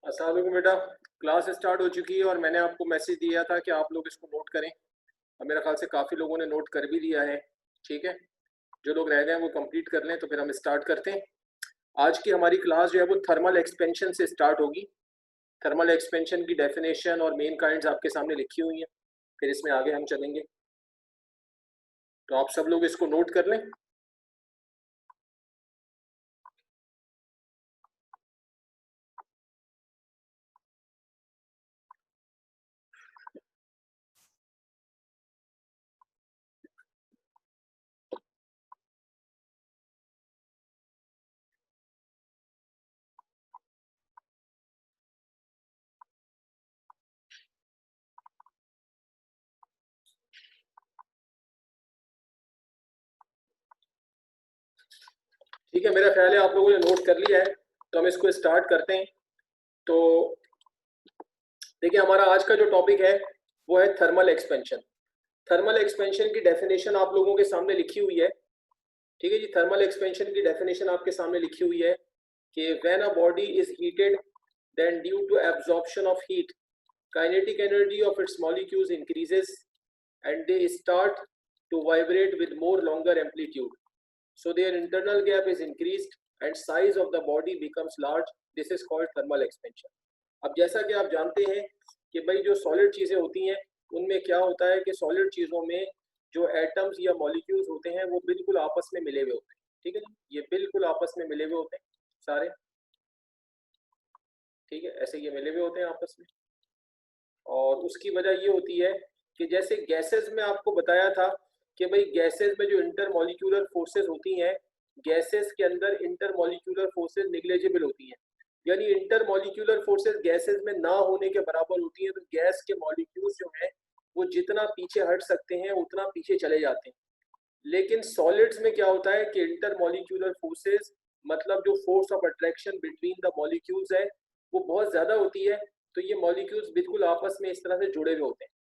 अस्सलाम वालेकुम बेटा। क्लास स्टार्ट हो चुकी है और मैंने आपको मैसेज दिया था कि आप लोग इसको नोट करें और मेरे ख्याल से काफ़ी लोगों ने नोट कर भी लिया है। ठीक है, जो लोग रह गए हैं वो कंप्लीट कर लें तो फिर हम स्टार्ट करते हैं। आज की हमारी क्लास जो है वो थर्मल एक्सपेंशन से स्टार्ट होगी। थर्मल एक्सपेंशन की डेफिनेशन और मेन काइंड्स आपके सामने लिखी हुई हैं, फिर इसमें आगे हम चलेंगे। तो आप सब लोग इसको नोट कर लें। ठीक है, मेरा ख्याल है आप लोगों ने नोट कर लिया है, तो हम इसको स्टार्ट करते हैं। तो देखिए, हमारा आज का जो टॉपिक है वो है थर्मल एक्सपेंशन। थर्मल एक्सपेंशन की डेफिनेशन आप लोगों के सामने लिखी हुई है। ठीक है जी, थर्मल एक्सपेंशन की डेफिनेशन आपके सामने लिखी हुई है कि when a body is heated then due to absorption of heat kinetic energy of its molecules increases and they start to vibrate with more longer amplitude, so their internal gap is increased and size of the body becomes large. This is called thermal expansion. अब जैसा कि आप जानते हैं कि भाई जो solid चीज़ें होती हैं उनमें क्या होता है कि सॉलिड चीज़ों में जो एटम्स या मॉलिक्यूल्स होते हैं वो बिल्कुल आपस में मिले हुए होते हैं। ठीक है, ये बिल्कुल आपस में मिले हुए होते हैं सारे। ठीक है, ऐसे ये मिले हुए होते हैं आपस में, और उसकी वजह ये होती है कि जैसे गैसेस में आपको बताया था कि भाई गैसेस में जो इंटरमॉलिक्यूलर फोर्सेस होती हैं, गैसेस के अंदर इंटरमॉलिक्यूलर फोर्सेस निग्लेजिबल होती हैं, यानी इंटरमॉलिक्यूलर फोर्सेस गैसेस में ना होने के बराबर होती हैं। तो गैस के मॉलिक्यूल्स जो हैं वो जितना पीछे हट सकते हैं उतना पीछे चले जाते हैं। लेकिन सॉलिड्स में क्या होता है कि इंटरमॉलिक्यूलर फोर्सेस मतलब जो force of attraction between the molecules है वो बहुत ज्यादा होती है। तो ये मॉलिक्यूल्स बिल्कुल आपस में इस तरह से जुड़े हुए होते हैं।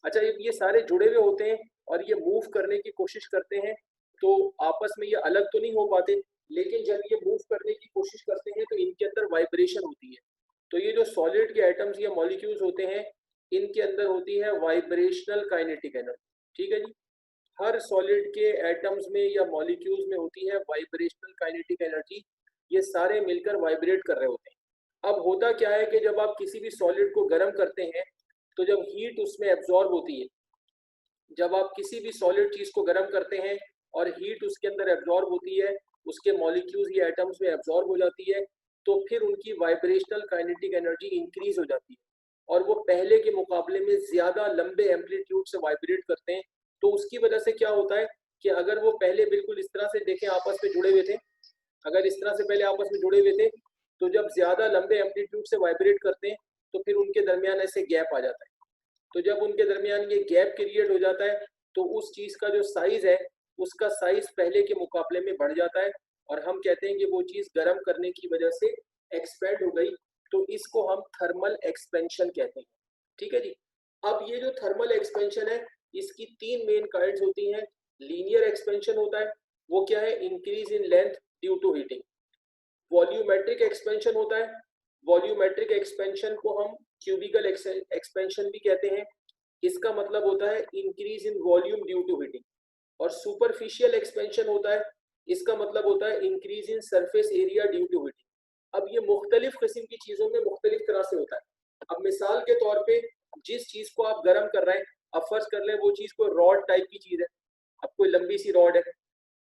अच्छा, ये सारे जुड़े हुए होते हैं और ये मूव करने की कोशिश करते हैं, तो आपस में ये अलग तो नहीं हो पाते, लेकिन जब ये मूव करने की कोशिश करते हैं तो इनके अंदर वाइब्रेशन होती है। तो ये जो सॉलिड के एटम्स या मॉलिक्यूल्स होते हैं इनके अंदर होती है वाइब्रेशनल काइनेटिक एनर्जी। ठीक है जी, हर सॉलिड के एटम्स में या मॉलिक्यूल्स में होती है वाइब्रेशनल काइनेटिक एनर्जी। ये सारे मिलकर वाइब्रेट कर रहे होते हैं। अब होता क्या है कि जब आप किसी भी सॉलिड को गर्म करते हैं तो जब हीट उसमें एब्जॉर्ब होती है, जब आप किसी भी सॉलिड चीज को गर्म करते हैं और हीट उसके अंदर एब्जॉर्ब होती है, उसके मॉलिक्यूल्स या एटम्स में एब्जॉर्ब हो जाती है, तो फिर उनकी वाइब्रेशनल काइनेटिक एनर्जी इंक्रीज हो जाती है और वो पहले के मुकाबले में ज्यादा लंबे एम्पलीट्यूड से वाइब्रेट करते हैं। तो उसकी वजह से क्या होता है कि अगर वो पहले बिल्कुल इस तरह से देखें आपस में जुड़े हुए थे, अगर इस तरह से पहले आपस में जुड़े हुए थे, तो जब ज्यादा लंबे एम्पलीट्यूड से वाइब्रेट करते हैं तो फिर उनके दरमियान ऐसे गैप आ जाता है। तो जब उनके दरमियान ये गैप क्रिएट हो जाता है तो उस चीज का जो साइज है उसका साइज पहले के मुकाबले में बढ़ जाता है और हम कहते हैं कि वो चीज गर्म करने की वजह से एक्सपेंड हो गई। तो इसको हम थर्मल एक्सपेंशन कहते हैं। ठीक है जी, अब ये जो थर्मल एक्सपेंशन है इसकी तीन मेन काइंड्स होती हैं। लीनियर एक्सपेंशन होता है, वो क्या है, increase in length due to heating. Volumetric expansion होता है, वॉल्यूमेट्रिक एक्सपेंशन को हम क्यूबिकल एक्सपेंशन भी कहते हैं। इसका मतलब होता है increase in volume due to heating. और सुपरफिशियल एक्सपेंशन होता है, इसका मतलब होता है increase in surface area due to heating. अब ये मुख्तलिफ किस्म की चीजों में मुख्तलिफ तरह से होता है। अब मिसाल के तौर पे जिस चीज को आप गर्म कर रहे हैं, अब फर्ज कर लें वो चीज कोई रॉड टाइप की चीज है। अब कोई लंबी सी रॉड है,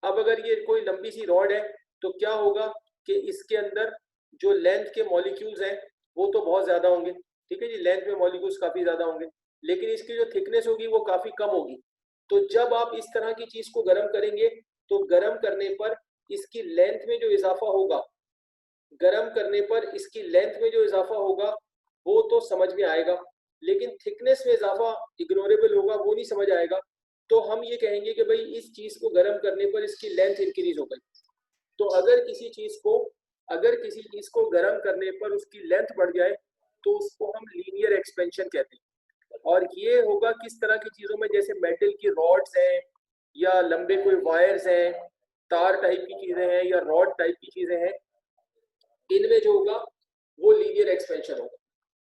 अब अगर ये कोई लंबी सी रॉड है तो क्या होगा कि इसके अंदर जो लेंथ के मॉलिक्यूल्स हैं वो तो बहुत ज्यादा होंगे। ठीक है जी, लेंथ में मॉलिक्यूल्स काफी ज्यादा होंगे, लेकिन इसकी जो थिकनेस होगी वो काफी कम होगी। तो जब आप इस तरह की चीज को गर्म करेंगे तो गर्म करने पर इसकी लेंथ में जो इजाफा होगा, गर्म करने पर इसकी लेंथ में जो इजाफा होगा वो तो समझ में आएगा, लेकिन थिकनेस में इजाफा इग्नोरेबल होगा, वो नहीं समझ आएगा। तो हम ये कहेंगे कि भाई इस चीज को गर्म करने पर इसकी लेंथ इंक्रीज हो गई। तो अगर किसी चीज को गर्म करने पर उसकी लेंथ बढ़ जाए तो उसको हम लीनियर एक्सपेंशन कहते हैं। और ये होगा किस तरह की चीजों में, जैसे मेटल की रॉड्स हैं या लंबे कोई वायर्स हैं, तार टाइप की चीजें हैं या रॉड टाइप की चीजें हैं, इनमें जो होगा वो वो लीनियर एक्सपेंशन होगा।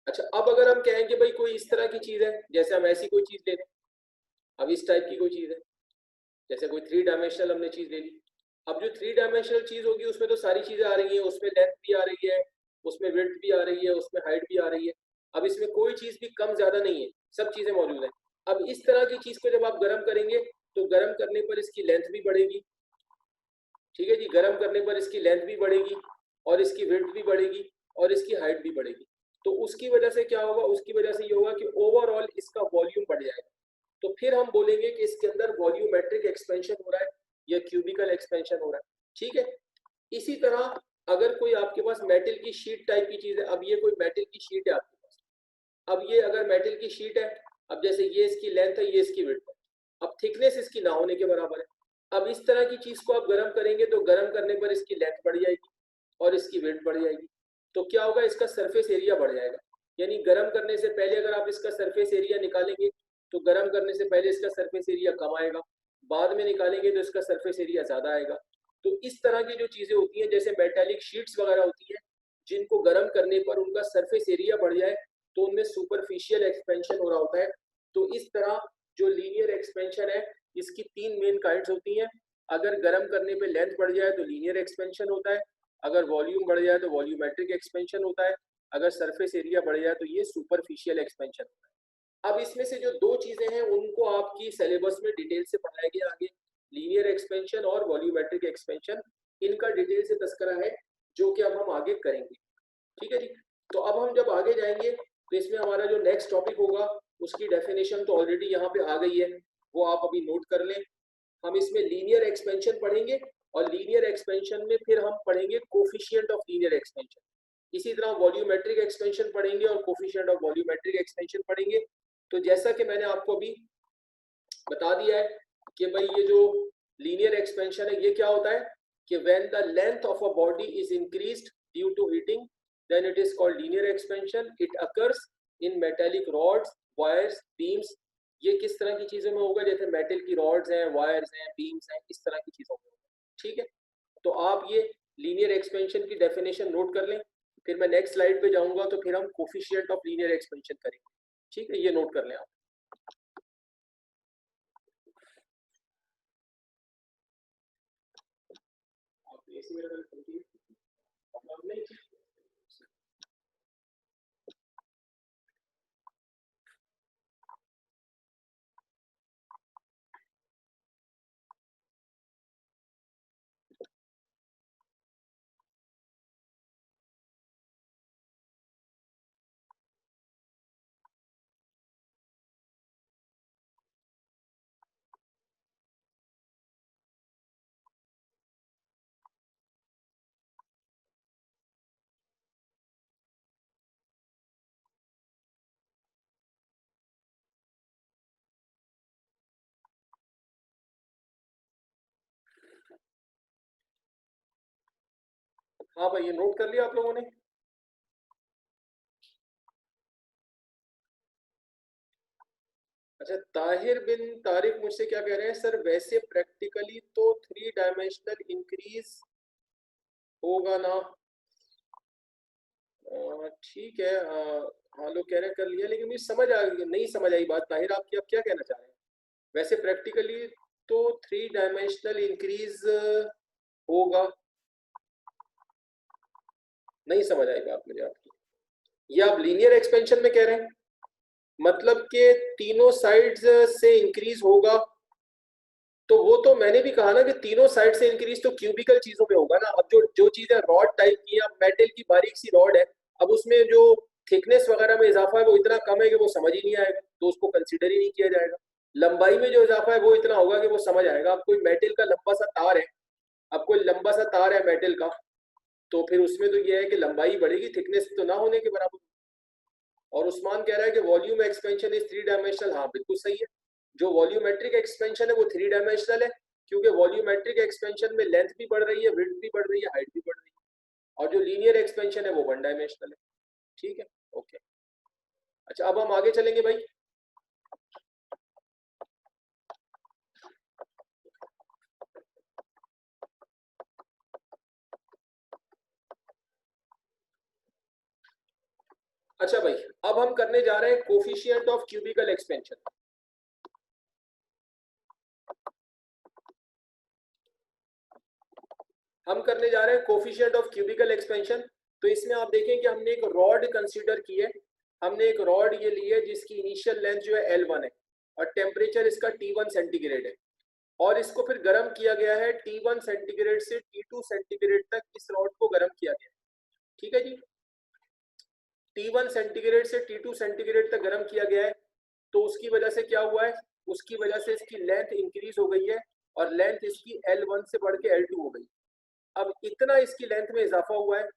अच्छा, अब अगर हम कहें कि भाई कोई इस तरह की चीज है, जैसे हम ऐसी कोई चीज ले लें, अब इस टाइप की कोई चीज है, जैसे कोई 3 डायमेंशनल हमने चीज ले ली। अब जो 3 डायमेंशनल चीज होगी उसमें तो सारी चीजें आ रही हैं, उसमें लेंथ भी आ रही है, उसमें विड्थ भी आ रही है, उसमें हाइट भी आ रही है। अब इसमें कोई चीज भी कम ज्यादा नहीं है, सब चीजें मौजूद हैं। अब इस तरह की चीज को जब आप गर्म करेंगे तो गर्म करने पर इसकी लेंथ भी बढ़ेगी, ठीक है जी, गर्म करने पर इसकी लेंथ भी बढ़ेगी और इसकी विड्थ भी बढ़ेगी और इसकी हाइट भी बढ़ेगी। तो उसकी वजह से क्या होगा, उसकी वजह से ये होगा कि ओवरऑल इसका वॉल्यूम बढ़ जाएगा। तो फिर हम बोलेंगे कि इसके अंदर वॉल्यूमेट्रिक एक्सपेंशन हो रहा है या क्यूबिकल एक्सपेंशन हो रहा है, ठीक है। इसी तरह अगर कोई आपके पास मेटल की शीट टाइप की चीज है, अब ये कोई मेटल की शीट है आपके पास, अब ये अगर मेटल की शीट है, अब जैसे ये इसकी लेंथ है, ये इसकी विड्थ है, अब थिकनेस इसकी ना होने के बराबर है। अब इस तरह की चीज को आप गर्म करेंगे तो गर्म करने पर इसकी लेंथ बढ़ जाएगी और इसकी विड्थ बढ़ जाएगी। तो क्या होगा, इसका सरफेस एरिया बढ़ जाएगा। यानी गर्म करने से पहले अगर आप इसका सरफेस एरिया निकालेंगे तो गर्म करने से पहले इसका सरफेस एरिया कम आएगा, बाद में निकालेंगे तो इसका सरफेस एरिया ज्यादा आएगा। तो इस तरह की जो चीजें होती हैं, जैसे मेटालिक शीट्स वगैरह होती हैं, जिनको गर्म करने पर उनका सरफेस एरिया बढ़ जाए तो उनमें सुपरफिशियल एक्सपेंशन हो रहा होता है। तो इस तरह जो लीनियर एक्सपेंशन है, इसकी 3 मेन काइंड्स होती हैं। अगर गर्म करने पे लेंथ बढ़ जाए तो लीनियर एक्सपेंशन होता है, अगर वॉल्यूम बढ़ जाए तो वॉल्यूमेट्रिक एक्सपेंशन होता है, अगर सरफेस एरिया बढ़ जाए तो ये सुपरफिशियल एक्सपेंशन होता है। अब इसमें से जो 2 चीजें हैं उनको आपकी सिलेबस में डिटेल से पढ़ाया गया आगे, लीनियर एक्सपेंशन और वॉल्यूमेट्रिक एक्सपेंशन, इनका डिटेल से तस्करा है जो कि अब हम आगे करेंगे, ठीक है जी। तो अब हम जब आगे जाएंगे तो इसमें हमारा जो नेक्स्ट टॉपिक होगा उसकी डेफिनेशन तो ऑलरेडी यहाँ पे आ गई है, वो आप अभी नोट कर लें। हम इसमें लीनियर एक्सपेंशन पढ़ेंगे और लीनियर एक्सपेंशन में फिर हम पढ़ेंगे कोफिशिएंट ऑफ लीनियर एक्सपेंशन। इसी तरह वॉल्यूमेट्रिक एक्सपेंशन पढ़ेंगे और कोफिशिएंट ऑफ वॉल्यूमेट्रिक एक्सपेंशन पढ़ेंगे। तो जैसा कि मैंने आपको अभी बता दिया है कि भाई ये जो लीनियर एक्सपेंशन है ये क्या होता है कि when the length of a body is increased due to heating then it is called linear expansion. It occurs in metallic rods, wires, beams. ये किस तरह की चीजों में होगा, जैसे मेटल की रॉड्स हैं, वायर्स हैं, बीम्स हैं, इस तरह की चीजों में होगा, ठीक है। तो आप ये लीनियर एक्सपेंशन की डेफिनेशन नोट कर लें, फिर मैं नेक्स्ट स्लाइड पे जाऊंगा तो फिर हम कोफिशिएंट ऑफ लीनियर एक्सपेंशन करेंगे, ठीक है, ये नोट कर लें आप। हाँ भाई, ये नोट कर लिया आप लोगों ने। अच्छा, ताहिर बिन तारिक मुझसे क्या कह रहे हैं, सर वैसे प्रैक्टिकली तो 3 डायमेंशनल इंक्रीज होगा ना। ठीक है, हाँ लोग कह रहे हैं कर लिया, लेकिन मुझे नहीं समझ आई बात। ताहिर आपकी आप क्या कहना चाह रहे हैं? वैसे प्रैक्टिकली तो 3 डायमेंशनल इंक्रीज होगा, नहीं समझ आई बात मुझे आपकी। ये आप लीनियर एक्सपेंशन में कह रहे हैं, मतलब कि तीनों साइड्स से इंक्रीज होगा। तो वो तो मैंने भी कहा ना कि तीनों साइड से इंक्रीज तो क्यूबिकल चीजों में होगा ना। अब जो जो चीजें रॉड टाइप की है, मेटल की बारीक सी रॉड है, अब उसमें जो थिकनेस वगैरह में इजाफा है वो इतना कम है कि वो समझ ही नहीं आएगा, तो उसको कंसिडर ही नहीं किया जाएगा। लंबाई में जो इजाफा है वो इतना होगा कि वो समझ आएगा। अब कोई मेटल का लंबा सा तार है, अब कोई लंबा सा तार है मेटल का, तो फिर उसमें तो ये है कि लंबाई बढ़ेगी, थिकनेस तो ना होने के बराबर। और उस्मान कह रहा है कि वॉल्यूम एक्सपेंशन इज 3 डायमेंशनल। हाँ बिल्कुल सही है, जो वॉल्यूमेट्रिक एक्सपेंशन है वो 3 डायमेंशनल है, क्योंकि वॉल्यूमेट्रिक एक्सपेंशन में लेंथ भी बढ़ रही है, विड्थ भी बढ़ रही है, हाइट भी बढ़ रही है। और जो लीनियर एक्सपेंशन है वो 1 डायमेंशनल है, ठीक है, ओके। अच्छा, अब हम आगे चलेंगे भाई। अच्छा भाई, अब हम करने जा रहे हैं कोफिशिएंट ऑफ क्यूबिकल एक्सपेंशन। हम करने जा रहे हैं कोफिशिएंट ऑफ क्यूबिकल एक्सपेंशन। तो इसमें आप देखें कि हमने एक रॉड कंसीडर की है। हमने एक रॉड ये ली है जिसकी इनिशियल लेंथ जो है L1 है और टेम्परेचर इसका T1 सेंटीग्रेड है, और इसको फिर गर्म किया गया है T1 सेंटीग्रेड से T2 सेंटीग्रेड तक। इस रॉड को गर्म किया गया है, ठीक है जी। T1 सेंटीग्रेड से T2 सेंटीग्रेड तक गर्म किया गया है। तो उसकी वजह से क्या हुआ है, उसकी वजह से इसकी लेंथ इंक्रीज हो गई है और लेंथ इसकी L1 से बढ़ के L2 हो गई। अब इतना इसकी लेंथ में इजाफा हुआ है,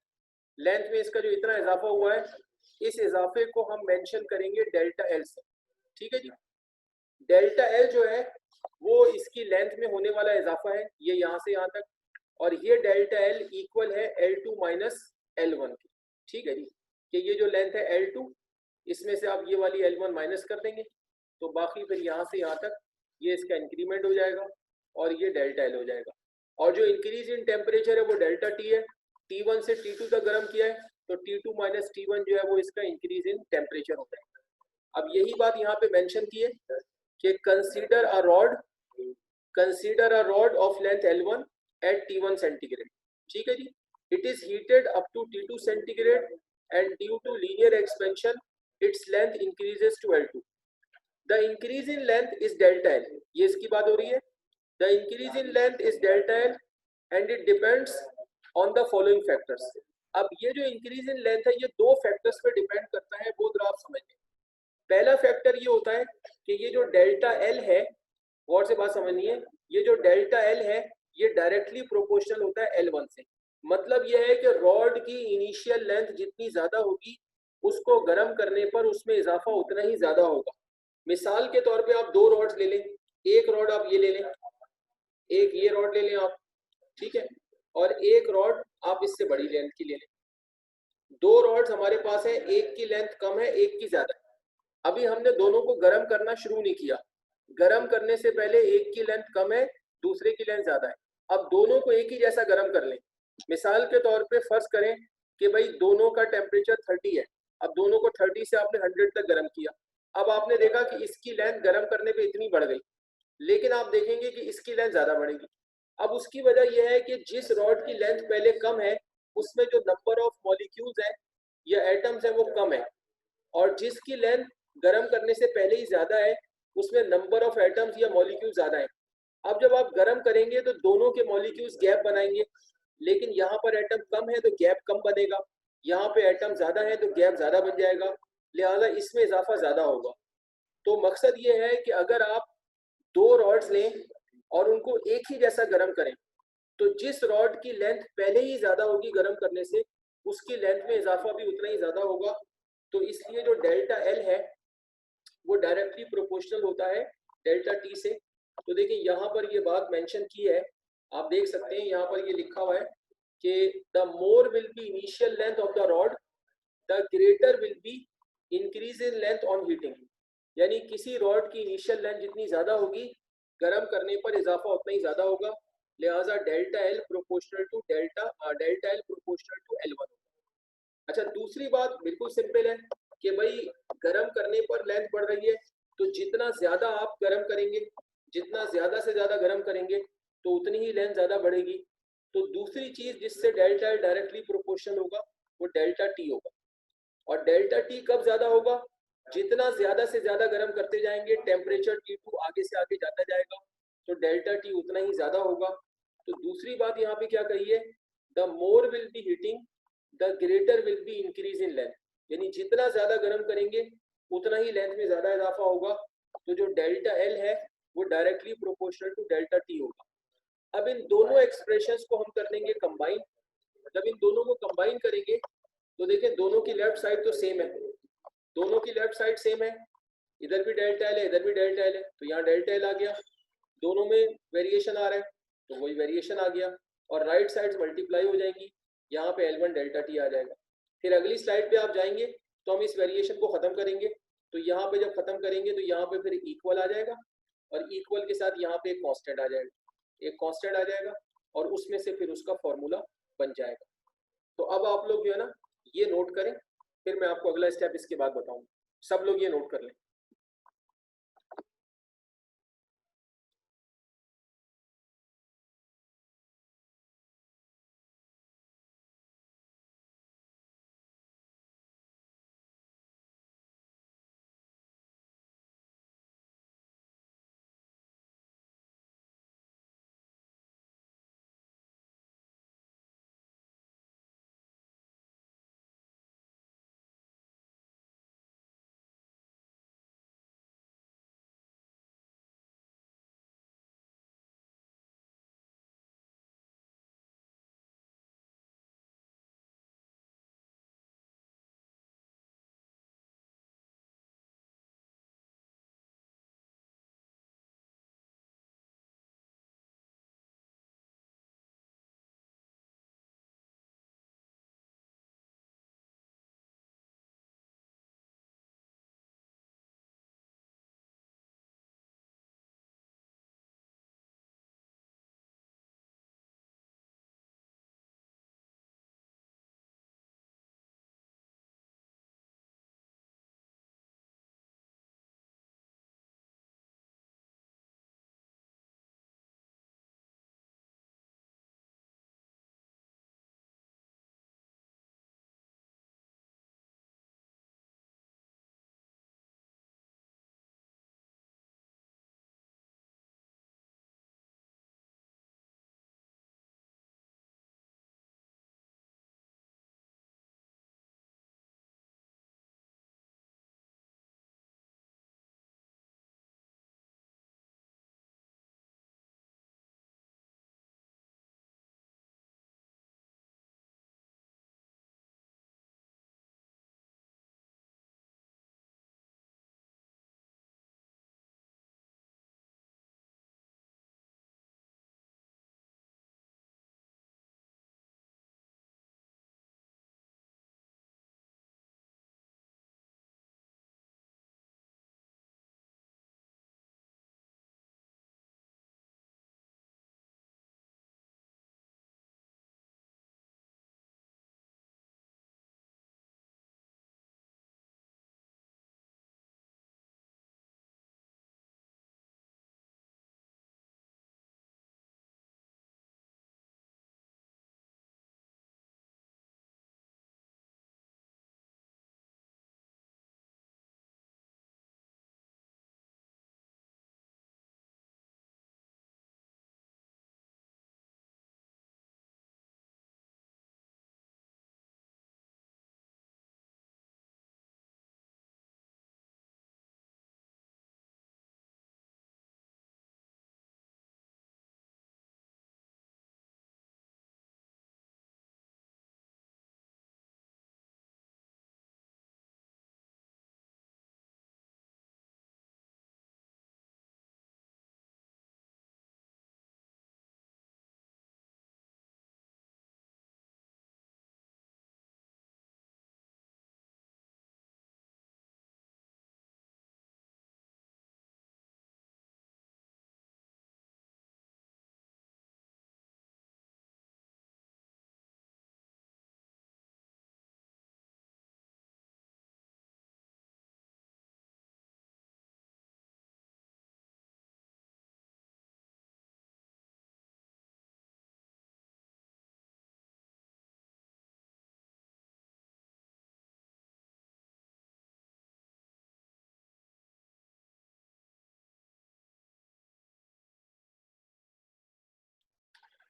लेंथ में इसका जो इतना इजाफा हुआ है, इस इजाफे को हम मेंशन करेंगे डेल्टा एल से, ठीक है जी। डेल्टा एल जो है वो इसकी लेंथ में होने वाला इजाफा है, ये यहाँ से यहाँ तक, और ये डेल्टा एल इक्वल है L2 माइनस L1 की, ठीक है जी। कि ये जो लेंथ है L2, इसमें से आप ये वाली L1 माइनस कर देंगे तो बाकी फिर यहाँ से यहाँ तक ये इसका इंक्रीमेंट हो जाएगा और ये डेल्टा एल हो जाएगा। और जो इंक्रीज इन टेम्परेचर है वो डेल्टा टी है। T1 से T2 तक गर्म किया है तो T2 माइनस T1 जो है वो इसका इंक्रीज इन टेम्परेचर हो जाएगा। अब यही बात यहाँ पे मेंशन की है कि consider a rod of length L1 at T1 centigrade, ठीक है जी। It is heated up to T2 centigrade and due to linear expansion its length increases to L2। The increase in length is delta L, ये इसकी बात हो रही है। The increase in length is delta L and it depends on the following factors. अब ये जो increase in length है ये दो फैक्टर्स पे डिपेंड करता है, वो जरा आप समझिए। पहला फैक्टर ये होता है कि ये जो डेल्टा एल है, गौर से बात समझनी है, ये जो डेल्टा एल है ये डायरेक्टली प्रोपोर्शनल होता है L1 से। मतलब ये है कि रॉड की इनिशियल लेंथ जितनी ज्यादा होगी उसको गर्म करने पर उसमें इजाफा उतना ही ज्यादा होगा। मिसाल के तौर पे आप दो रॉड्स ले लें, एक रॉड आप ये ले लें, एक ये रॉड ले लें आप, ठीक है, और एक रॉड आप इससे बड़ी लेंथ की ले लें। दो रॉड्स हमारे पास है, एक की लेंथ कम है, एक की ज्यादा है। अभी हमने दोनों को गर्म करना शुरू नहीं किया, गर्म करने से पहले एक की लेंथ कम है, दूसरे की लेंथ ज्यादा है। अब दोनों को एक ही जैसा गर्म कर लें। मिसाल के तौर पे फर्ज करें कि भाई दोनों का टेम्परेचर 30 है। अब दोनों को 30 से आपने 100 तक गर्म किया। अब आपने देखा कि इसकी लेंथ गर्म करने पे इतनी बढ़ गई, लेकिन आप देखेंगे कि इसकी लेंथ ज्यादा बढ़ेगी। अब उसकी वजह यह है कि जिस रॉड की लेंथ पहले कम है उसमें जो नंबर ऑफ मॉलिक्यूल्स है या एटम्स है वो कम है, और जिसकी लेंथ गर्म करने से पहले ही ज्यादा है उसमें नंबर ऑफ एटम्स या मॉलिक्यूल ज्यादा है। अब जब आप गर्म करेंगे तो दोनों के मॉलिक्यूल्स गैप बनाएंगे, लेकिन यहाँ पर एटम कम है तो गैप कम बनेगा, यहाँ पे एटम ज्यादा है तो गैप ज्यादा बन जाएगा, लिहाजा इसमें इजाफा ज्यादा होगा। तो मकसद ये है कि अगर आप दो रॉड्स लें और उनको एक ही जैसा गर्म करें तो जिस रॉड की लेंथ पहले ही ज्यादा होगी गर्म करने से उसकी लेंथ में इजाफा भी उतना ही ज्यादा होगा। तो इसलिए जो डेल्टा एल है वो डायरेक्टली प्रोपोर्शनल होता है डेल्टा टी से। तो देखिए यहाँ पर ये बात मेंशन की है, आप देख सकते हैं यहाँ पर ये लिखा हुआ है कि the more will be initial length of the rod the greater will be increase in length on heating. यानी किसी रॉड की इनिशियल लेंथ जितनी ज्यादा होगी गर्म करने पर इजाफा उतना ही ज्यादा होगा, लिहाजा delta L proportional to delta L proportional to L1। अच्छा, दूसरी बात बिल्कुल सिंपल है कि भाई गर्म करने पर लेंथ बढ़ रही है तो जितना ज्यादा आप गर्म करेंगे, जितना ज्यादा से ज्यादा गर्म करेंगे तो उतनी ही लेंथ ज्यादा बढ़ेगी। तो दूसरी चीज जिससे डेल्टा एल डायरेक्टली प्रोपोर्शनल होगा वो डेल्टा टी होगा। और डेल्टा टी कब ज्यादा होगा, जितना ज्यादा से ज्यादा गर्म करते जाएंगे टेम्परेचर T2 आगे से आगे जाता जाएगा तो डेल्टा टी उतना ही ज्यादा होगा। तो दूसरी बात यहाँ पे क्या कही है, the more will be heating the greater will be increase in length. यानी जितना ज्यादा गर्म करेंगे उतना ही लेंथ में ज्यादा इजाफा होगा। तो जो डेल्टा एल है वो directly proportional to delta T होगा। अब इन दोनों एक्सप्रेशंस को हम कर लेंगे कंबाइन। जब इन दोनों को कंबाइन करेंगे तो देखिए दोनों की लेफ्ट साइड तो सेम है, दोनों की लेफ्ट साइड सेम है, इधर भी डेल्टा एल है इधर भी डेल्टा एल है, तो यहाँ डेल्टा एल आ गया, दोनों में वेरिएशन आ रहा है तो वही वेरिएशन आ गया, और राइट साइड्स मल्टीप्लाई हो जाएंगी, यहाँ पे L1 डेल्टा टी आ जाएगा। फिर अगली स्लाइड पे आप जाएंगे तो हम इस वेरिएशन को खत्म करेंगे, तो यहाँ पे जब खत्म करेंगे तो यहाँ पे फिर इक्वल आ जाएगा, और इक्वल के साथ यहाँ पे एक कांस्टेंट आ जाएगा, एक कांस्टेंट आ जाएगा, और उसमें से फिर उसका फॉर्मूला बन जाएगा। तो अब आप लोग जो है ना ये नोट करें, फिर मैं आपको अगला स्टेप इसके बाद बताऊं। सब लोग ये नोट कर लें।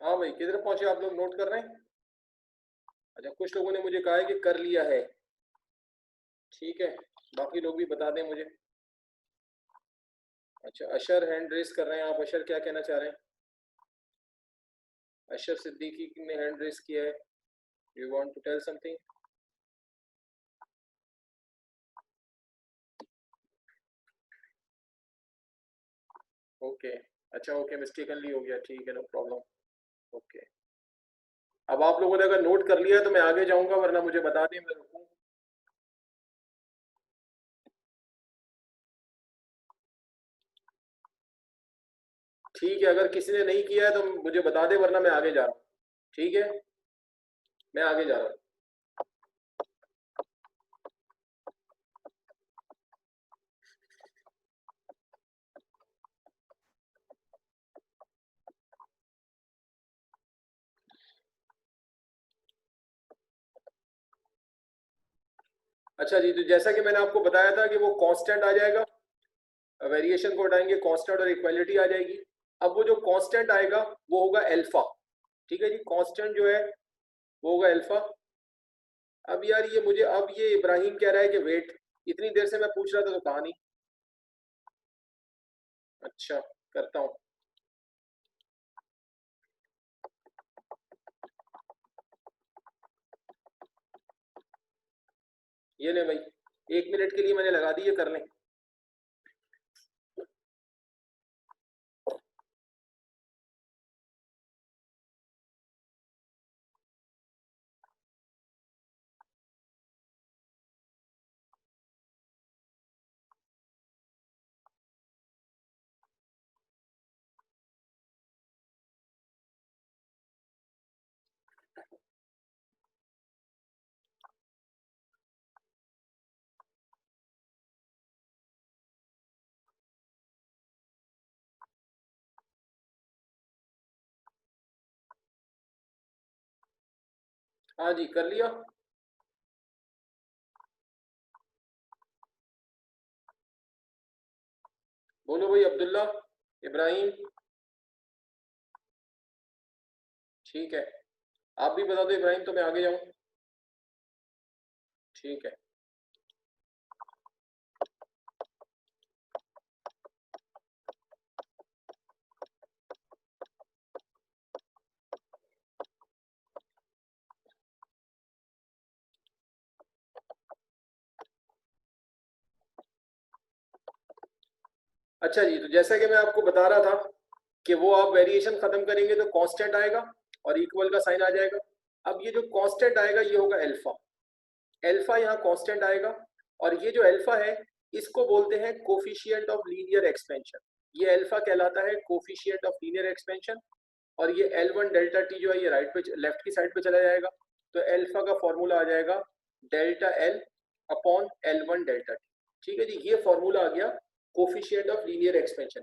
हाँ भाई, किधर पहुंचे आप लोग? नोट कर रहे हैं? अच्छा, कुछ लोगों ने मुझे कहा है कि कर लिया है। ठीक है, बाकी लोग भी बता दें मुझे। अच्छा, अशर हैंड रेस कर रहे हैं। आप अशर क्या कहना चाह रहे हैं? अशर सिद्दीकी ने हैंड रेस किया है। You want to tell something? Okay, अच्छा ओके, मिस्टेकनली हो गया, ठीक है, नो प्रॉब्लम। ओके, अब आप लोगों ने अगर नोट कर लिया तो मैं आगे जाऊंगा, वरना मुझे बता दें, मैं रुकूं। ठीक है, अगर किसी ने नहीं किया है तो मुझे बता दे, वरना मैं आगे जा रहा हूँ। ठीक है, मैं आगे जा रहा हूँ। अच्छा जी, तो जैसा कि मैंने आपको बताया था कि वो कांस्टेंट आ जाएगा, वेरिएशन को हटाएंगे कांस्टेंट और इक्वालिटी आ जाएगी। अब वो जो कांस्टेंट आएगा वो होगा अल्फा, ठीक है जी, कांस्टेंट जो है वो होगा अल्फा। अब यार ये मुझे, अब ये इब्राहिम कह रहा है कि वेट, इतनी देर से मैं पूछ रहा था तो कहा नहीं। अच्छा, करता हूँ। ये ले भाई, 1 मिनट के लिए मैंने लगा दी, ये कर लें। हाँ जी, कर लिया। बोलो भाई, अब्दुल्ला, इब्राहिम। ठीक है, आप भी बता दो इब्राहिम, तो मैं आगे जाऊँ। ठीक है। अच्छा जी, तो जैसा कि मैं आपको बता रहा था कि वो आप वेरिएशन खत्म करेंगे तो कांस्टेंट आएगा और इक्वल का साइन आ जाएगा। अब ये जो कांस्टेंट आएगा ये होगा अल्फा, अल्फा यहाँ कांस्टेंट आएगा। और ये जो अल्फा है इसको बोलते हैं कोफिशिएंट ऑफ लीनियर एक्सपेंशन। ये अल्फा कहलाता है कोफिशिएंट ऑफ लीनियर एक्सपेंशन। और ये L1 डेल्टा टी जो है ये राइट पे, लेफ्ट की साइड पे चला जाएगा। तो अल्फा का फॉर्मूला आ जाएगा delta L upon L1 delta T. ठीक है जी, ये फॉर्मूला आ गया कोफिशिएंट ऑफ लीनियर एक्सपेंशन।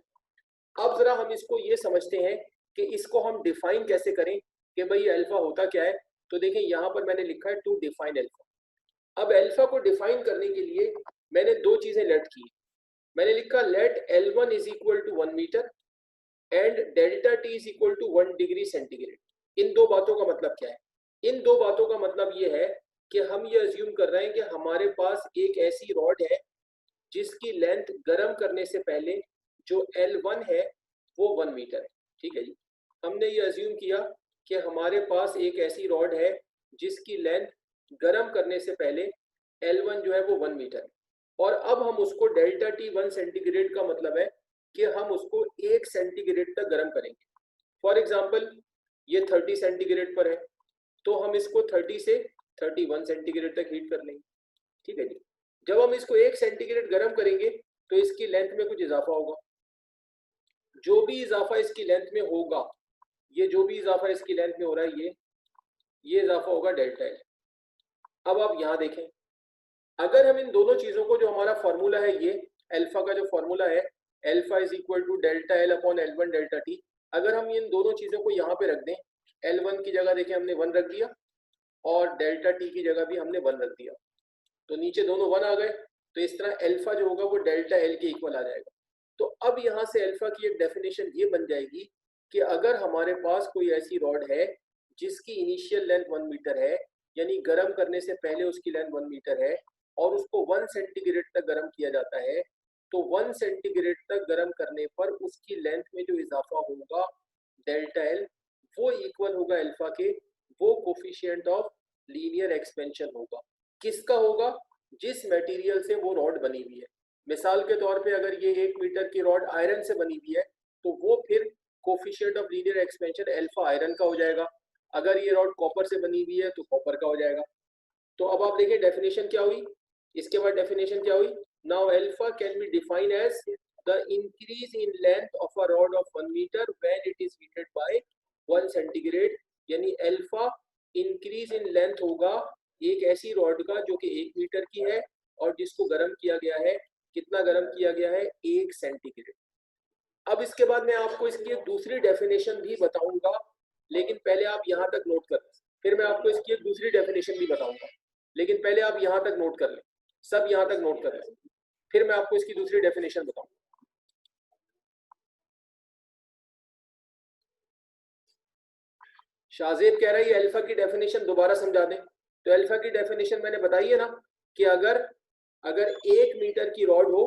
अब जरा हम इसको ये समझते हैं कि इसको हम डिफाइन कैसे करें कि भाई अल्फा होता क्या है। तो देखिए यहाँ पर मैंने लिखा है टू डिफाइन अल्फा। अब अल्फा को डिफाइन करने के लिए मैंने दो चीजें लेट की। मैंने लिखा let L1 is equal to 1 metre and delta T is equal to 1 degree centigrade. इन दो बातों का मतलब क्या है? इन दो बातों का मतलब ये है कि हम ये अज्यूम कर रहे हैं कि हमारे पास एक ऐसी रॉड है जिसकी लेंथ गर्म करने से पहले जो L1 है वो 1 मीटर है। ठीक है जी, हमने ये अज्यूम किया कि हमारे पास एक ऐसी रॉड है जिसकी लेंथ गर्म करने से पहले L1 जो है वो 1 मीटर है। और अब हम उसको डेल्टा टी 1 सेंटीग्रेड का मतलब है कि हम उसको 1 सेंटीग्रेड तक गर्म करेंगे। फॉर एग्जाम्पल ये 30 सेंटीग्रेड पर है तो हम इसको 30 से 31 सेंटीग्रेड तक हीट कर लेंगे। ठीक है जी, जब हम इसको 1 सेंटीग्रेड गर्म करेंगे तो इसकी लेंथ में कुछ इजाफा होगा। जो भी इजाफा इसकी लेंथ में होगा, ये जो भी इजाफा इसकी लेंथ में हो रहा है ये इजाफा होगा डेल्टा एल। अब आप यहाँ देखें, अगर हम इन दोनों चीजों को, जो हमारा फॉर्मूला है ये अल्फा का जो फॉर्मूला है alpha is equal to delta L upon L1 delta T, अगर हम इन दोनों चीजों को यहाँ पे रख दें, L1 की जगह देखें हमने 1 रख दिया और डेल्टा टी की जगह भी हमने 1 रख दिया, तो नीचे दोनों 1 आ गए। तो इस तरह अल्फा जो होगा वो डेल्टा एल के इक्वल आ जाएगा। तो अब यहाँ से अल्फा की एक डेफिनेशन ये बन जाएगी कि अगर हमारे पास कोई ऐसी रॉड है जिसकी इनिशियल लेंथ 1 मीटर है, यानी गर्म करने से पहले उसकी लेंथ 1 मीटर है और उसको 1 सेंटीग्रेड तक गर्म किया जाता है, तो 1 सेंटीग्रेड तक गर्म करने पर उसकी लेंथ में जो इजाफा होगा डेल्टा एल वो इक्वल होगा अल्फा के, वो कोफिशिएंट ऑफ लीनियर एक्सपेंशन होगा। किसका होगा? जिस मटेरियल से वो रॉड बनी हुई है। मिसाल के तौर पे अगर ये 1 मीटर की रॉड आयरन से बनी हुई है तो वो फिर coefficient of linear expansion alpha iron का हो जाएगा। अगर ये रॉड कॉपर से बनी हुई है तो कॉपर का हो जाएगा। तो अब आप देखिए डेफिनेशन क्या हुई, इसके बाद डेफिनेशन क्या हुई। Now alpha can be defined as the increase in length of a rod of 1 metre when it is heated by 1 centigrade. यानी अल्फा इंक्रीज इन लेंथ होगा एक ऐसी रॉड का जो कि 1 मीटर की है और जिसको गर्म किया गया है, कितना गर्म किया गया है? 1 सेंटीग्रेड। अब इसके बाद मैं आपको इसकी एक दूसरी डेफिनेशन भी बताऊंगा, लेकिन पहले आप यहाँ तक नोट कर लें। फिर मैं आपको इसकी एक दूसरी डेफिनेशन भी बताऊंगा, लेकिन पहले आप यहाँ तक नोट कर लें। सब यहां तक नोट कर लें, फिर मैं आपको इसकी दूसरी डेफिनेशन बताऊं। शाहजेब कह रहा है ये अल्फा की डेफिनेशन दोबारा समझा दें। तो अल्फा की डेफिनेशन मैंने बताई है ना कि अगर अगर 1 मीटर की रॉड हो,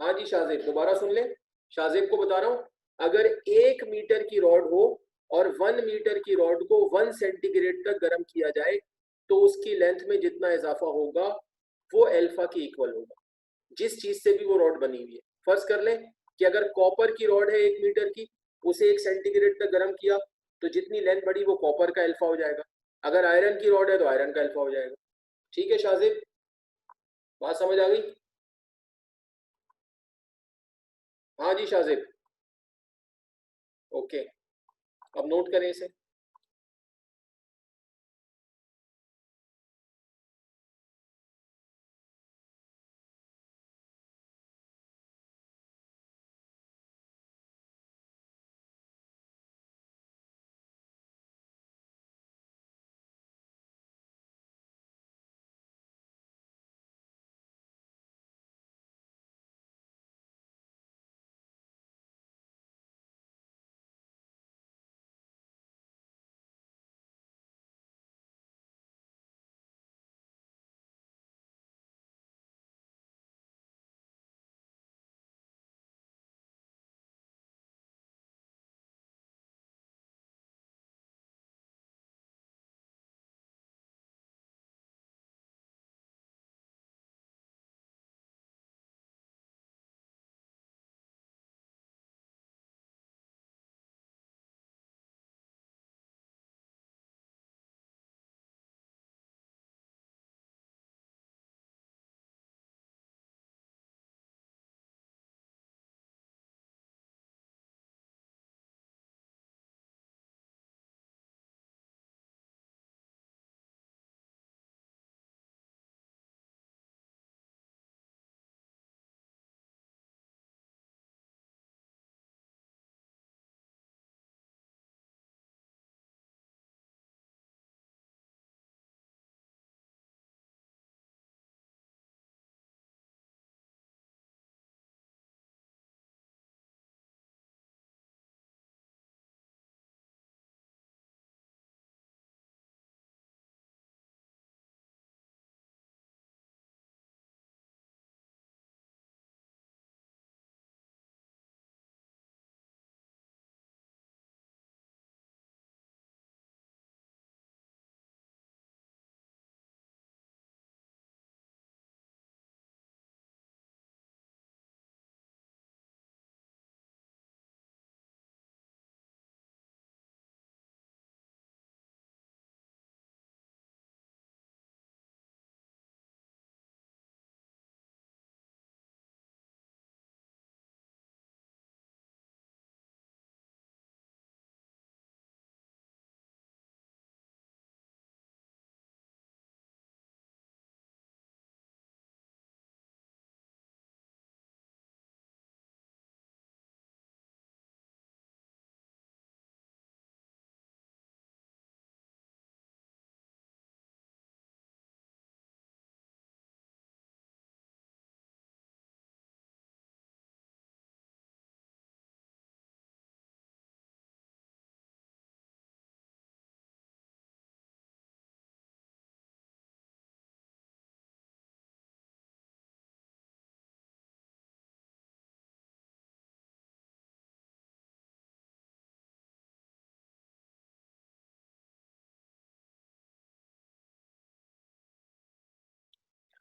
हाँ जी शाहजेब दोबारा सुन लें, शाहजेब को बता रहा हूं, अगर 1 मीटर की रॉड हो और 1 मीटर की रॉड को 1 सेंटीग्रेड तक गर्म किया जाए तो उसकी लेंथ में जितना इजाफा होगा वो अल्फा की इक्वल होगा, जिस चीज से भी वो रॉड बनी हुई है। फर्ज कर लें कि अगर कॉपर की रॉड है 1 मीटर की, उसे 1 सेंटीग्रेड तक गर्म किया तो जितनी लेंथ बढ़ी वो कॉपर का अल्फा हो जाएगा। अगर आयरन की रॉड है तो आयरन का अल्फा हो जाएगा। ठीक है शाहजेब, बात समझ आ गई? हाँ जी शाहजेब, ओके, अब नोट करें इसे।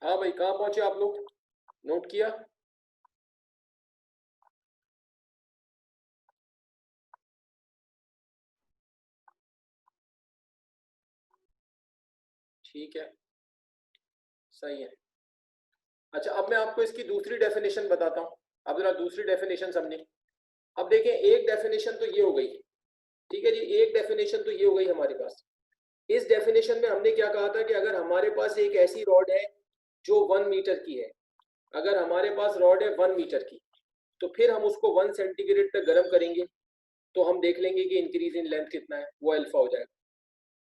हाँ भाई, कहाँ पहुंचे आप लोग, नोट किया? ठीक है, सही है। अच्छा, अब मैं आपको इसकी दूसरी डेफिनेशन बताता हूँ। अब जरा दूसरी डेफिनेशन समझें। अब देखें, एक डेफिनेशन तो ये हो गई, ठीक है जी, एक डेफिनेशन तो ये हो गई हमारे पास। इस डेफिनेशन में हमने क्या कहा था कि अगर हमारे पास एक ऐसी रॉड है जो 1 मीटर की है, अगर हमारे पास रॉड है 1 मीटर की, तो फिर हम उसको 1 सेंटीग्रेड तक गर्म करेंगे तो हम देख लेंगे कि इंक्रीज इन लेंथ कितना है, वो अल्फा हो जाएगा।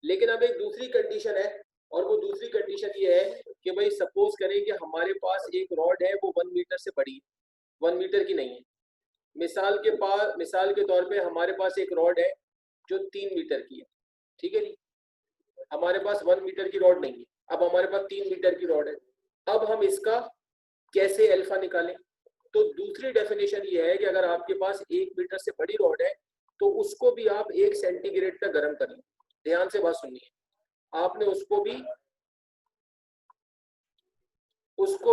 लेकिन अब एक दूसरी कंडीशन है और वो दूसरी कंडीशन ये है कि भाई सपोज करें कि हमारे पास एक रॉड है वो 1 मीटर से बड़ी है, 1 मीटर की नहीं है। मिसाल के तौर पे हमारे पास एक रॉड है जो 3 मीटर की है, ठीक है जी। हमारे पास 1 मीटर की रॉड नहीं है, अब हमारे पास 3 मीटर की रॉड है। अब हम इसका कैसे अल्फा निकालें? तो दूसरी डेफिनेशन ये है कि अगर आपके पास 1 मीटर से बड़ी रॉड है तो उसको भी आप 1 सेंटीग्रेड तक गर्म कर लें। ध्यान से बात सुनिए, आपने उसको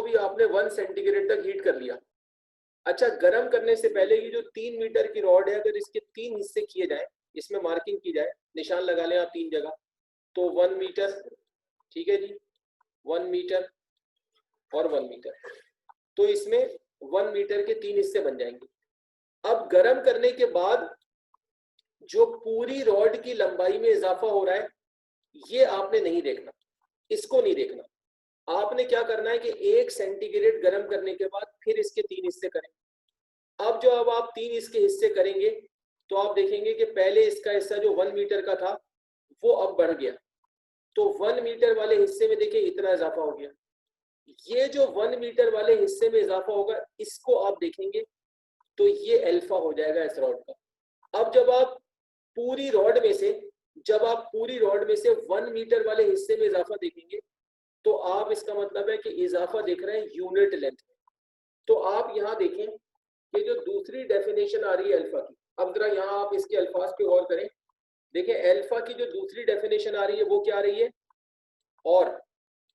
भी आपने 1 सेंटीग्रेड तक हीट कर लिया। अच्छा, गर्म करने से पहले ये जो 3 मीटर की रॉड है, अगर इसके 3 हिस्से किए जाए, इसमें मार्किंग की जाए, निशान लगा लें आप 3 जगह, तो 1 मीटर, ठीक है जी, 1 मीटर और 1 मीटर, तो इसमें 1 मीटर के 3 हिस्से बन जाएंगे। अब गर्म करने के बाद जो पूरी रॉड की लंबाई में इजाफा हो रहा है, ये आपने नहीं देखना, इसको नहीं देखना। आपने क्या करना है कि 1 सेंटीग्रेड गर्म करने के बाद फिर इसके 3 हिस्से करें। अब आप 3 इसके हिस्से करेंगे तो आप देखेंगे कि पहले इसका हिस्सा जो 1 मीटर का था वो अब बढ़ गया, तो 1 मीटर वाले हिस्से में देखिए इतना इजाफा हो गया। ये जो 1 मीटर वाले हिस्से में इजाफा होगा, इसको आप देखेंगे तो ये अल्फा हो जाएगा इस रॉड का। अब जब आप पूरी रॉड में से 1 मीटर वाले हिस्से में इजाफा देखेंगे तो आप, इसका मतलब है कि इजाफा देख रहे हैं यूनिट लेंथ में। तो आप यहाँ देखें कि जो दूसरी डेफिनेशन आ रही है अल्फा की, अब जरा यहाँ आप इसके अल्फाज पे गौर करें। देखिए अल्फा की जो दूसरी डेफिनेशन आ रही है वो क्या आ रही है, और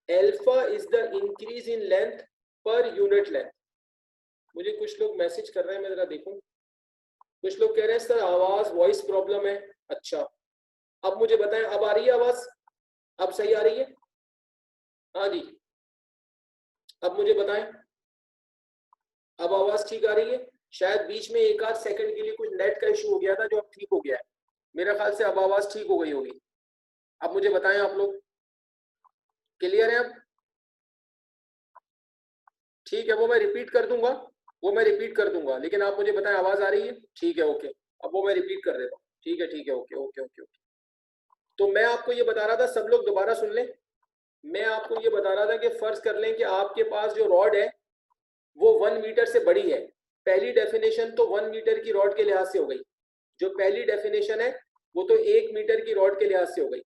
alpha is the increase in length per unit length. मुझे कुछ लोग मैसेज कर रहे हैं, मैं जरा देखूं। कुछ लोग कह रहे हैं सर आवाज वॉइस प्रॉब्लम है। अच्छा, अब मुझे बताएं, अब आ रही है आवाज? अब सही आ रही है? हाँ जी, अब मुझे बताएं, अब आवाज ठीक आ रही है? शायद बीच में एक आध सेकंड के लिए कुछ नेट का इशू हो गया था जो अब ठीक हो गया है। मेरा ख्याल से अब आवाज ठीक हो गई होगी। अब मुझे बताएं आप लोग, क्लियर है अब? ठीक है, वो मैं रिपीट कर दूंगा, लेकिन आप मुझे बताएं आवाज आ रही है? ठीक है, ओके। अब वो मैं रिपीट कर देता हूँ। ठीक है, ओके ओके ओके ओके। तो मैं आपको ये बता रहा था, सब लोग दोबारा सुन लें। मैं आपको ये बता रहा था कि फर्ज कर लें कि आपके पास जो रॉड है वो 1 मीटर से बड़ी है। पहली डेफिनेशन तो 1 मीटर की रॉड के लिहाज से हो गई, जो पहली डेफिनेशन है वो तो 1 मीटर की रॉड के लिहाज से हो गई।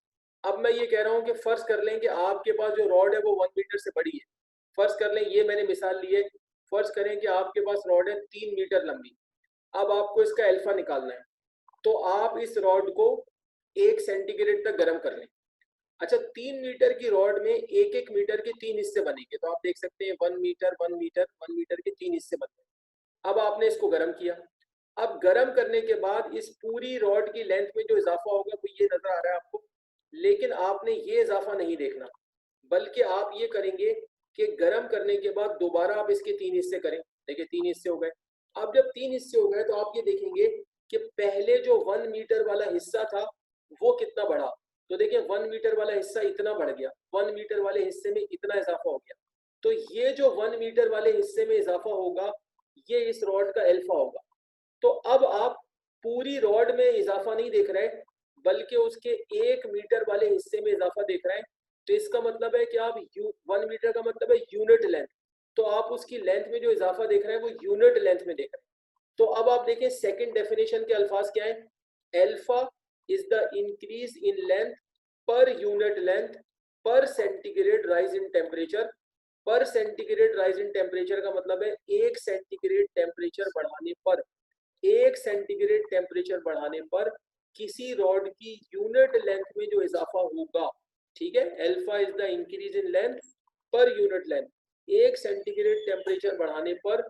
अब मैं ये कह रहा हूं कि फर्ज कर लें कि आपके पास जो रॉड है वो 1 मीटर से बड़ी है। फर्ज कर लें, ये मैंने मिसाल ली है, फर्ज करें कि आपके पास रॉड है 3 मीटर लंबी। अब आपको इसका अल्फा निकालना है, तो आप इस रॉड को 1 सेंटीग्रेड तक गर्म कर लें। अच्छा, 3 मीटर की रॉड में 1-1 मीटर के 3 हिस्से बनेंगे, तो आप देख सकते हैं 1 मीटर 1 मीटर 1 मीटर के 3 हिस्से बन गए। अब आपने इसको गर्म किया। अब गर्म करने के बाद इस पूरी रॉड की लेंथ में जो इजाफा होगा वो ये नजर आ रहा है आपको, लेकिन आपने ये इजाफा नहीं देखना, बल्कि आप ये करेंगे कि गर्म करने के बाद दोबारा आप इसके 3 हिस्से करें। देखिए 3 हिस्से हो गए। अब जब 3 हिस्से हो गए तो आप ये देखेंगे कि पहले जो 1 मीटर वाला हिस्सा था वो कितना बढ़ा। तो देखिए 1 मीटर वाला हिस्सा इतना बढ़ गया, 1 मीटर वाले हिस्से में इतना इजाफा हो गया। तो ये जो 1 मीटर वाले हिस्से में इजाफा होगा ये इस रॉड का अल्फा होगा। तो अब आप पूरी रॉड में इजाफा नहीं देख रहे, बल्कि उसके 1 मीटर वाले हिस्से में इजाफा देख रहे हैं। तो इसका मतलब है कि आप 1 मीटर का मतलब है यूनिट लेंथ, तो आप उसकी लेंथ में जो इजाफा देख रहे हैं वो यूनिट लेंथ में देख रहे हैं। तो अब आप देखें सेकंड डेफिनेशन के अल्फाज क्या है, alpha is the increase in length per unit length पर सेंटीग्रेड राइज इन टेम्परेचर। पर सेंटीग्रेड राइज इन टेम्परेचर का मतलब है 1 सेंटीग्रेड टेम्परेचर बढ़ाने पर, 1 सेंटीग्रेड टेम्परेचर बढ़ाने पर किसी रॉड की यूनिट लेंथ में जो इजाफा होगा, ठीक है, alpha is the increase in length per unit length. 1 centigrade temperature बढ़ाने पर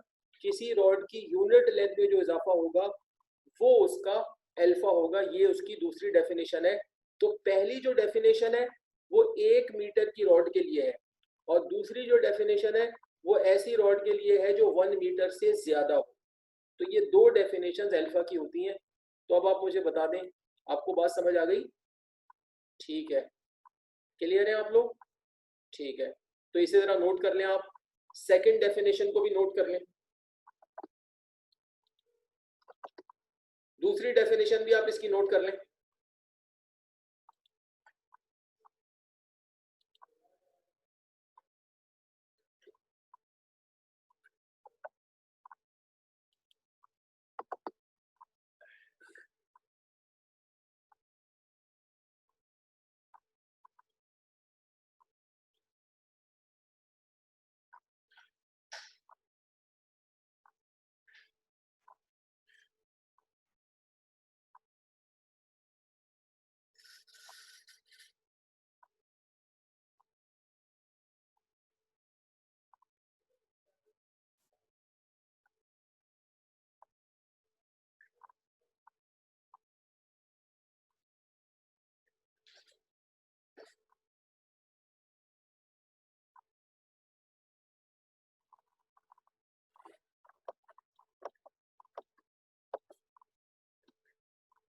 किसी रॉड की यूनिट लेंथ में जो इजाफा होगा वो उसका अल्फा होगा। ये उसकी दूसरी डेफिनेशन है। तो पहली जो डेफिनेशन है वो 1 मीटर की रॉड के लिए है, और दूसरी जो डेफिनेशन है वो ऐसी रॉड के लिए है जो 1 मीटर से ज्यादा हो। तो ये दो डेफिनेशंस अल्फा की होती हैं। तो अब आप मुझे बता दें, आपको बात समझ आ गई? ठीक है, क्लियर है आप लोग? ठीक है, तो इसे जरा नोट कर लें आप, सेकंड डेफिनेशन को भी नोट कर लें, दूसरी डेफिनेशन भी आप इसकी नोट कर लें।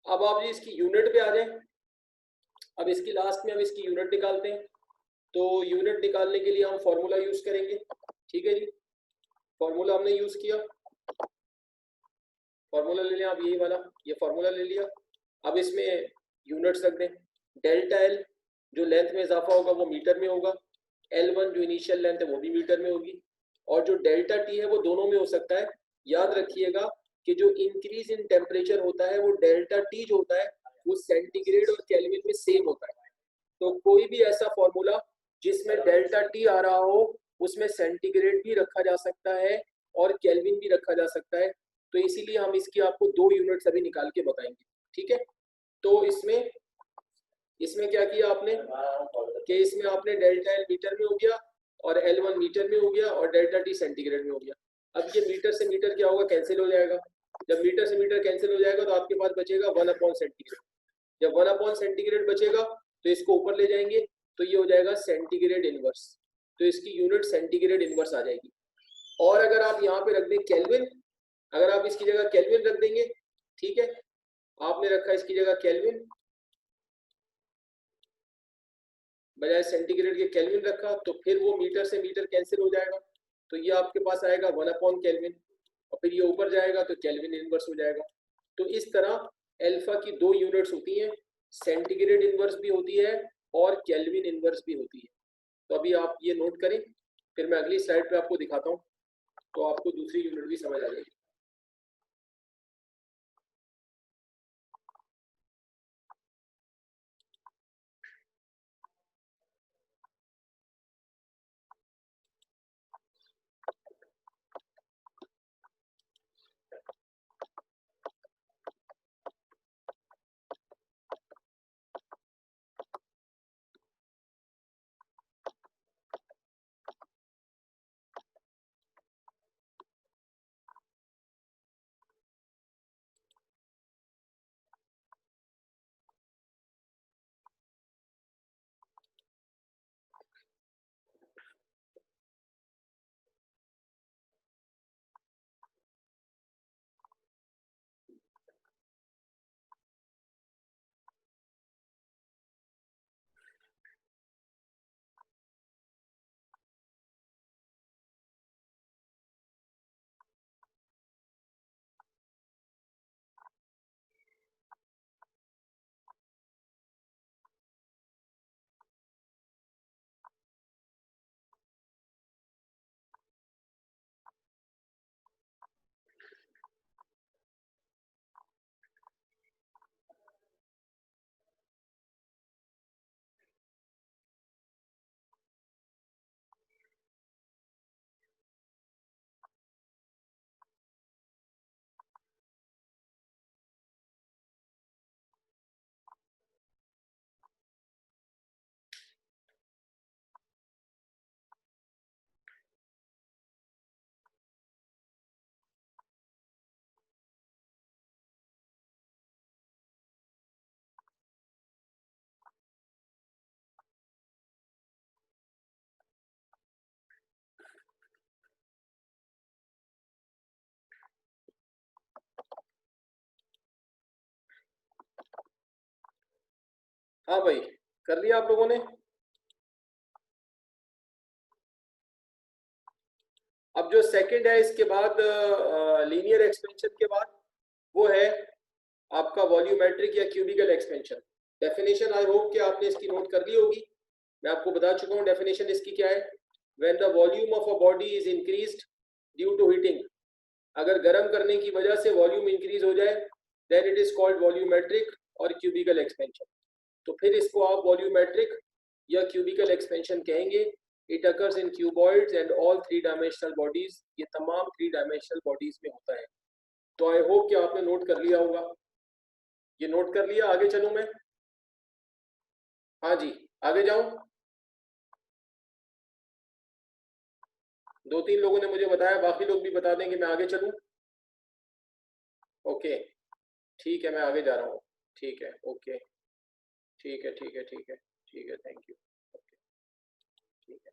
अब आप जी इसकी यूनिट पे आ जाएं। अब इसकी लास्ट में हम इसकी यूनिट निकालते हैं। तो यूनिट निकालने के लिए हम फॉर्मूला यूज करेंगे। ठीक है जी, फॉर्मूला हमने यूज किया, फॉर्मूला ले लें आप, यही वाला, ये फॉर्मूला ले लिया। अब इसमें यूनिट्स रख दें। डेल्टा एल जो लेंथ में इजाफा होगा वो मीटर में होगा, L1 जो इनिशियल लेंथ है वो भी मीटर में होगी, और जो डेल्टा टी है वो दोनों में हो सकता है। याद रखिएगा कि जो इंक्रीज इन टेम्परेचर होता है वो डेल्टा टी जो होता है वो सेंटीग्रेड और केल्विन में सेम होता है। तो कोई भी ऐसा फॉर्मूला जिसमें डेल्टा टी आ रहा हो उसमें सेंटीग्रेड भी रखा जा सकता है और केल्विन भी रखा जा सकता है। तो इसीलिए हम इसकी आपको 2 यूनिट्स अभी निकाल के बताएंगे। ठीक है, तो इसमें इसमें क्या किया आपने कि इसमें आपने डेल्टा एल मीटर में हो गया और L1 मीटर में हो गया और डेल्टा टी सेंटीग्रेड में हो गया। अब ये मीटर से मीटर क्या होगा, कैंसिल हो जाएगा। जब मीटर से मीटर कैंसिल हो जाएगा तो आपके पास बचेगा 1 अपॉन सेंटीग्रेड। जब 1 अपॉन सेंटीग्रेड बचेगा तो इसको ऊपर ले जाएंगे तो ये हो जाएगा सेंटीग्रेड इनवर्स। तो इसकी यूनिट सेंटीग्रेड इनवर्स आ जाएगी। और अगर आप यहाँ पे रख दें केल्विन, अगर आप इसकी जगह केल्विन रख देंगे, ठीक है, आपने रखा इसकी जगह केल्विन, बजाय सेंटीग्रेड के केल्विन रखा, तो फिर वो मीटर से मीटर कैंसिल हो जाएगा। तो ये आपके पास आएगा 1 अपॉन केल्विन, और फिर ये ऊपर जाएगा तो केल्विन इनवर्स हो जाएगा। तो इस तरह अल्फा की 2 यूनिट्स होती हैं, सेंटीग्रेड इनवर्स भी होती है और केल्विन इनवर्स भी होती है। तो अभी आप ये नोट करें, फिर मैं अगली स्लाइड पे आपको दिखाता हूँ तो आपको दूसरी यूनिट भी समझ आ जाएगी। हाँ भाई, कर लिया आप लोगों ने। अब जो सेकंड है इसके बाद लीनियर एक्सपेंशन के बाद वो है आपका वॉल्यूमेट्रिक या cubical expansion. Definition I hope कि आपने इसकी नोट कर ली होगी। मैं आपको बता चुका हूँ डेफिनेशन इसकी क्या है। When the volume of a body is increased due to heating, अगर गर्म करने की वजह से वॉल्यूम इंक्रीज हो जाए then it is called volumetric और क्यूबिकल एक्सपेंशन। तो फिर इसको आप वॉल्यूमेट्रिक या क्यूबिकल एक्सपेंशन कहेंगे। It occurs in cuboids and all 3 dimensional bodies, ये तमाम 3 डायमेंशनल बॉडीज में होता है। तो आई होप कि आपने नोट कर लिया होगा। ये नोट कर लिया, आगे चलूं मैं? हाँ जी, आगे जाऊं? 2-3 लोगों ने मुझे बताया, बाकी लोग भी बता दें कि मैं आगे चलूं। ओके, ठीक है, मैं आगे जा रहा हूँ। ठीक है, ओके, ठीक है, ठीक है, ठीक है, ठीक है, थैंक यू। ओके, ठीक है।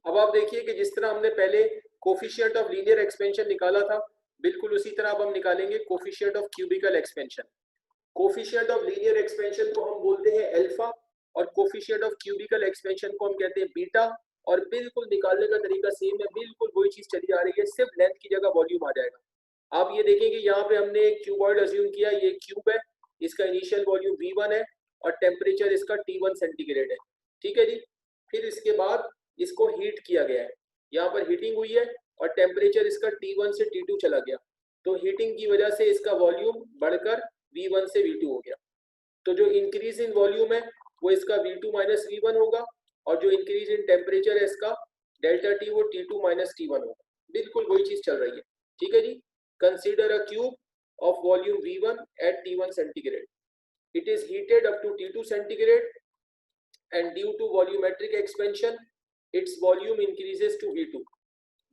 अब आप देखिए कि जिस तरह हमने पहले कोफिशिएंट ऑफ लीनियर एक्सपेंशन निकाला था, बिल्कुल उसी तरह अब हम निकालेंगे coefficient of cubicle expansion. Coefficient of linear expansion को हम बोलते हैं अल्फा और कोफिशिएंट ऑफ क्यूबिकल एक्सपेंशन को हम कहते हैं बीटा। और बिल्कुल निकालने का तरीका सेम है, बिल्कुल वही चीज चली आ रही है, सिर्फ लेंथ की जगह वॉल्यूम आ जाएगा। आप ये देखेंगे यहाँ पे हमने एक क्यूबॉइड अज्यूम किया, ये क्यूब है, इसका इनिशियल वॉल्यूम V1 है और टेम्परेचर इसका T1 सेंटीग्रेड है। ठीक है जी। फिर इसके बाद इसको हीट किया गया है, यहाँ पर हीटिंग हुई है और टेम्परेचर इसका T1 से T2 चला गया, तो हीटिंग की वजह से इसका वॉल्यूम बढ़कर V1 से V2 हो गया। तो जो इंक्रीज इन वॉल्यूम है वो इसका V2 माइनस V1 होगा, और जो इंक्रीज इन टेम्परेचर है इसका डेल्टा T वो T2 माइनस T1 होगा। बिल्कुल वही चीज चल रही है। ठीक है जी। Consider a cube of volume V1 at T1 centigrade. It is heated up to T2 centigrade and due to volumetric expansion, its volume increases to V2.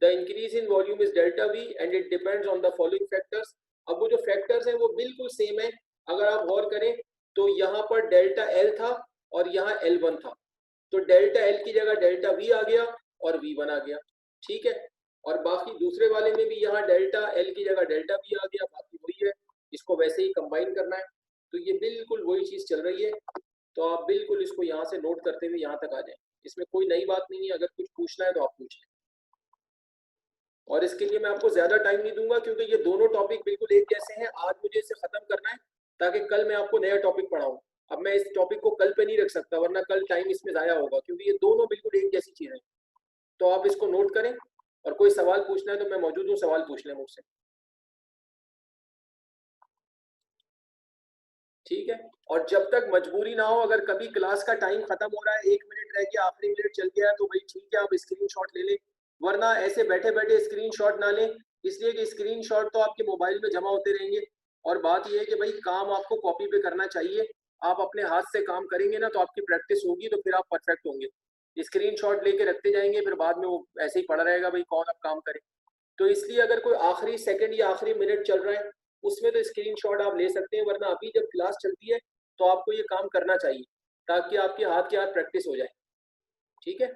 The increase in volume is delta V and it depends on the following factors. अब वो जो factors हैं वो बिल्कुल same है। अगर आप गौर करें तो यहाँ पर डेल्टा L था और यहाँ L1 था, तो डेल्टा L की जगह डेल्टा V आ गया और V1 आ गया। ठीक है। और बाकी दूसरे वाले में भी यहाँ डेल्टा L की जगह डेल्टा V आ गया, बाकी वही है, इसको वैसे ही कंबाइन करना है। तो ये बिल्कुल वही चीज चल रही है। तो आप बिल्कुल इसको यहाँ से नोट करते हुए यहाँ तक आ जाए, इसमें कोई नई बात नहीं है। अगर कुछ पूछना है तो आप पूछ लें। और इसके लिए मैं आपको ज्यादा टाइम नहीं दूंगा क्योंकि ये दोनों टॉपिक बिल्कुल एक जैसे हैं। आज मुझे इसे खत्म करना है ताकि कल मैं आपको नया टॉपिक पढ़ाऊं। अब मैं इस टॉपिक को कल पे नहीं रख सकता वरना कल टाइम इसमें जाया होगा, क्योंकि ये दोनों बिल्कुल एक जैसी चीजें हैं। तो आप इसको नोट करें और कोई सवाल पूछना है तो मैं मौजूद हूँ, सवाल पूछ लें मुझसे। ठीक है। और जब तक मजबूरी ना हो, अगर कभी क्लास का टाइम खत्म हो रहा है, 1 मिनट रह गया, आखिरी मिनट चल गया है, तो भाई ठीक है, आप स्क्रीनशॉट ले लें, वरना ऐसे बैठे बैठे स्क्रीनशॉट ना लें, इसलिए कि स्क्रीनशॉट तो आपके मोबाइल में जमा होते रहेंगे। और बात यह है कि भाई काम आपको कॉपी पे करना चाहिए। आप अपने हाथ से काम करेंगे ना तो आपकी प्रैक्टिस होगी, तो फिर आप परफेक्ट होंगे। स्क्रीनशॉट लेके रखते जाएंगे, फिर बाद में वो ऐसे ही पड़ा रहेगा, भाई कौन अब काम करे। तो इसलिए अगर कोई आखिरी सेकंड या आखिरी मिनट चल रहा है उसमें तो स्क्रीनशॉट आप ले सकते हैं, वरना अभी जब क्लास चलती है तो आपको ये काम करना चाहिए ताकि आपके हाथ के हाथ प्रैक्टिस हो जाए। ठीक है।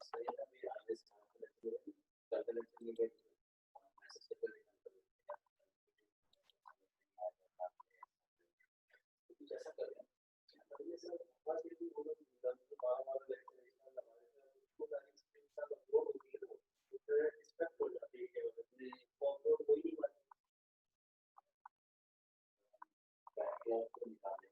Thank you.